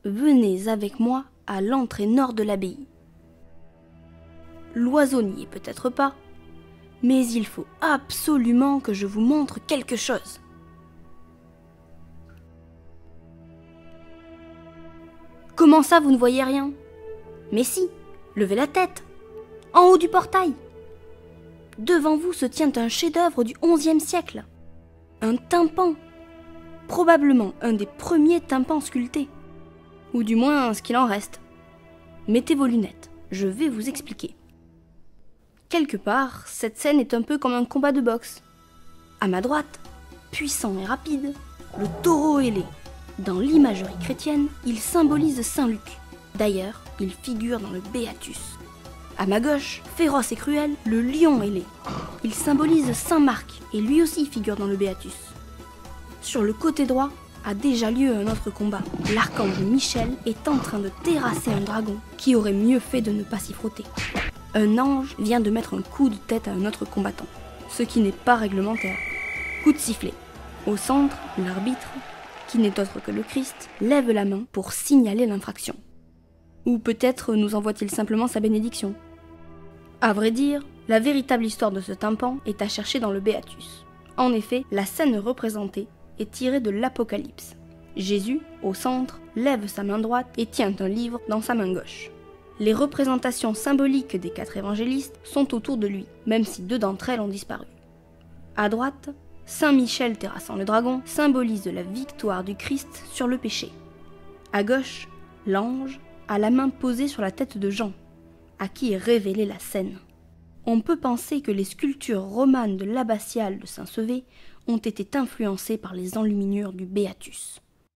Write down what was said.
venez avec moi à l'entrée nord de l'abbaye. L'oiseau n'y est peut-être pas, mais il faut absolument que je vous montre quelque chose. Comment ça, vous ne voyez rien? Mais si, levez la tête, en haut du portail. Devant vous se tient un chef-d'œuvre du XIe siècle, un tympan, probablement un des premiers tympans sculptés, ou du moins ce qu'il en reste. Mettez vos lunettes, je vais vous expliquer. Quelque part, cette scène est un peu comme un combat de boxe. À ma droite, puissant et rapide, le taureau ailé. Dans l'imagerie chrétienne, il symbolise Saint Luc. D'ailleurs, il figure dans le Béatus. À ma gauche, féroce et cruel, le lion ailé. Il symbolise Saint Marc et lui aussi figure dans le Béatus. Sur le côté droit a déjà lieu un autre combat. L'archange Michel est en train de terrasser un dragon qui aurait mieux fait de ne pas s'y frotter. Un ange vient de mettre un coup de tête à un autre combattant, ce qui n'est pas réglementaire. Coup de sifflet. Au centre, l'arbitre, qui n'est autre que le Christ, lève la main pour signaler l'infraction. Ou peut-être nous envoie-t-il simplement sa bénédiction. À vrai dire, la véritable histoire de ce tympan est à chercher dans le Béatus. En effet, la scène représentée est tirée de l'Apocalypse. Jésus, au centre, lève sa main droite et tient un livre dans sa main gauche. Les représentations symboliques des 4 évangélistes sont autour de lui, même si 2 d'entre elles ont disparu. À droite, Saint Michel terrassant le dragon symbolise la victoire du Christ sur le péché. À gauche, l'ange a la main posée sur la tête de Jean, à qui est révélée la scène. On peut penser que les sculptures romanes de l'abbatiale de Saint-Sevé ont été influencées par les enluminures du Béatus.